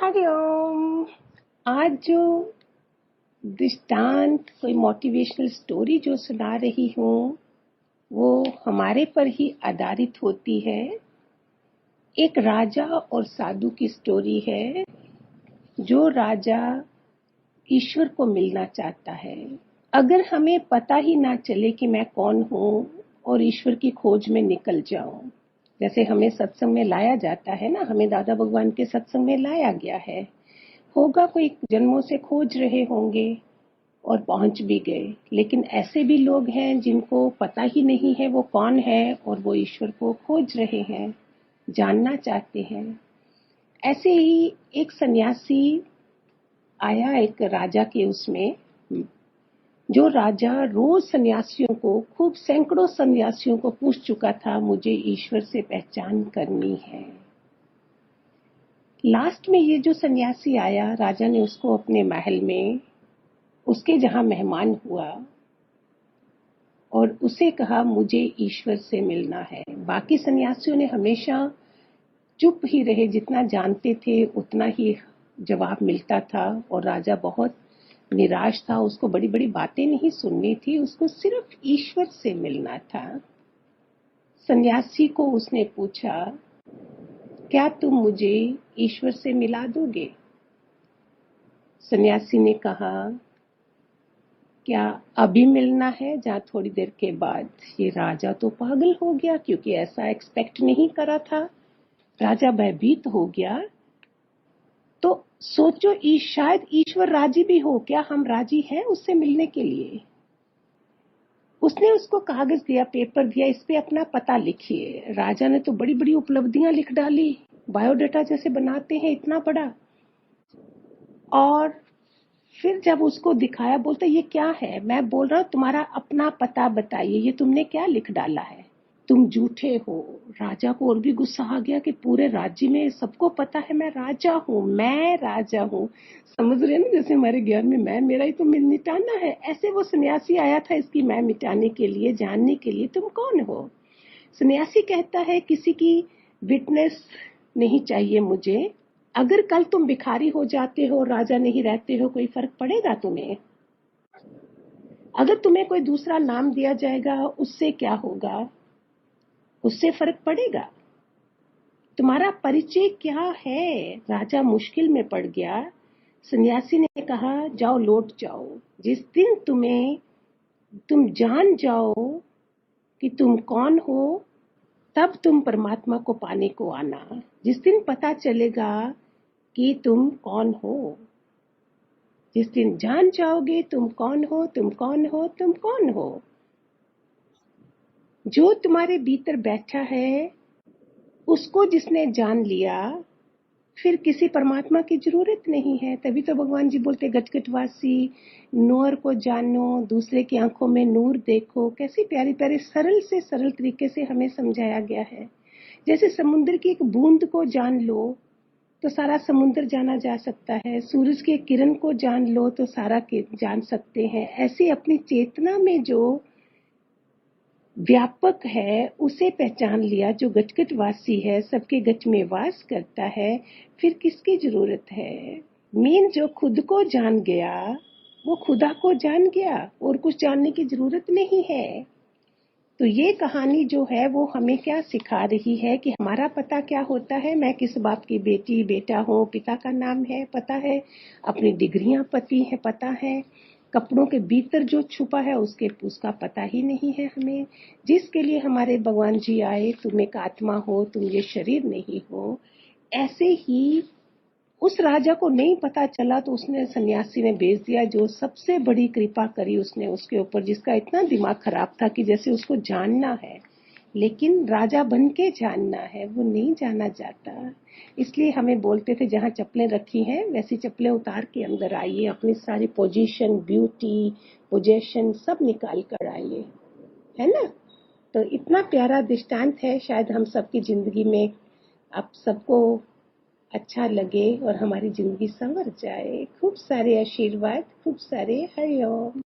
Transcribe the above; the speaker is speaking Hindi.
हरिओम। आज जो दृष्टांत कोई मोटिवेशनल स्टोरी जो सुना रही हूँ वो हमारे पर ही आधारित होती है। एक राजा और साधु की स्टोरी है। जो राजा ईश्वर को मिलना चाहता है, अगर हमें पता ही ना चले कि मैं कौन हूँ और ईश्वर की खोज में निकल जाऊं, जैसे हमें सत्संग में लाया जाता है ना, हमें दादा भगवान के सत्संग में लाया गया है, होगा कोई जन्मों से खोज रहे होंगे और पहुंच भी गए। लेकिन ऐसे भी लोग हैं जिनको पता ही नहीं है वो कौन है और वो ईश्वर को खोज रहे हैं, जानना चाहते हैं। ऐसे ही एक सन्यासी आया एक राजा के उसमें। जो राजा रोज सन्यासियों को, खूब सैकड़ों सन्यासियों को पूछ चुका था, मुझे ईश्वर से पहचान करनी है। लास्ट में ये जो सन्यासी आया, राजा ने उसको अपने महल में, उसके जहां मेहमान हुआ और उसे कहा मुझे ईश्वर से मिलना है। बाकी सन्यासियों ने हमेशा चुप ही रहे, जितना जानते थे उतना ही जवाब मिलता था और राजा बहुत निराश था। उसको बड़ी बड़ी बातें नहीं सुननी थी, उसको सिर्फ ईश्वर से मिलना था। सन्यासी को उसने पूछा, क्या तुम मुझे ईश्वर से मिला दोगे? सन्यासी ने कहा, क्या अभी मिलना है या थोड़ी देर के बाद? ये राजा तो पागल हो गया, क्योंकि ऐसा एक्सपेक्ट नहीं करा था। राजा भयभीत हो गया। तो सोचो, शायद ईश्वर राजी भी हो। क्या हम राजी हैं उससे मिलने के लिए? उसने उसको कागज दिया, पेपर दिया, इस पे अपना पता लिखिए। राजा ने तो बड़ी बड़ी उपलब्धियां लिख डाली, बायोडाटा जैसे बनाते हैं इतना बड़ा। और फिर जब उसको दिखाया, बोलता ये क्या है? मैं बोल रहा हूं तुम्हारा अपना पता बताइए, ये तुमने क्या लिख डाला है? तुम झूठे हो। राजा को और भी गुस्सा आ गया कि पूरे राज्य में सबको पता है मैं राजा हूँ, मैं राजा हूँ। समझ रहे ना, जैसे हमारे ज्ञान में मैं मेरा ही तो मिटाना है, ऐसे वो सन्यासी आया था इसकी मैं मिटाने के लिए, जानने के लिए तुम कौन हो। सन्यासी कहता है किसी की विटनेस नहीं चाहिए मुझे। अगर कल तुम भिखारी हो जाते हो, राजा नहीं रहते हो, कोई फर्क पड़ेगा तुम्हें? अगर तुम्हें कोई दूसरा नाम दिया जाएगा, उससे क्या होगा? उससे फर्क पड़ेगा? तुम्हारा परिचय क्या है? राजा मुश्किल में पड़ गया। सन्यासी ने कहा, जाओ लौट जाओ। जिस दिन तुम जान जाओ कि तुम कौन हो, तब तुम परमात्मा को पाने को आना। जिस दिन पता चलेगा कि तुम कौन हो, जिस दिन जान जाओगे तुम कौन हो, तुम कौन हो, तुम कौन हो, जो तुम्हारे भीतर बैठा है, उसको जिसने जान लिया, फिर किसी परमात्मा की जरूरत नहीं है। तभी तो भगवान जी बोलते, गटगटवासी नूर को जानो, दूसरे की आंखों में नूर देखो। कैसी प्यारी प्यारी सरल से सरल तरीके से हमें समझाया गया है। जैसे समुद्र की एक बूंद को जान लो तो सारा समुद्र जाना जा सकता है, सूरज की एक किरण को जान लो तो सारा जान सकते हैं। ऐसे अपनी चेतना में जो व्यापक है उसे पहचान लिया, जो गटगटवासी है, सबके गच में वास करता है, फिर किसकी जरूरत है? मीन जो खुद को जान गया वो खुदा को जान गया, और कुछ जानने की जरूरत नहीं है। तो ये कहानी जो है वो हमें क्या सिखा रही है कि हमारा पता क्या होता है। मैं किस बाप की बेटी बेटा हूँ, पिता का नाम है पता है, अपनी डिग्रियां पति है पता है, कपड़ों के भीतर जो छुपा है उसका पता ही नहीं है हमें। जिसके लिए हमारे भगवान जी आए, तुम एक आत्मा हो, तुम ये शरीर नहीं हो। ऐसे ही उस राजा को नहीं पता चला तो उसने सन्यासी ने भेज दिया, जो सबसे बड़ी कृपा करी उसने उसके ऊपर, जिसका इतना दिमाग खराब था कि जैसे उसको जानना है, लेकिन राजा बन के जानना है, वो नहीं जाना जाता। इसलिए हमें बोलते थे, जहाँ चप्पलें रखी हैं वैसी चप्पलें उतार के अंदर आइए, अपनी सारी पोजीशन, ब्यूटी, पोजेशन सब निकाल कर आइए, है ना। तो इतना प्यारा दृष्टांत है, शायद हम सबकी जिंदगी में आप सबको अच्छा लगे और हमारी जिंदगी संवर जाए। खूब सारे आशीर्वाद, खूब सारे हरिओम।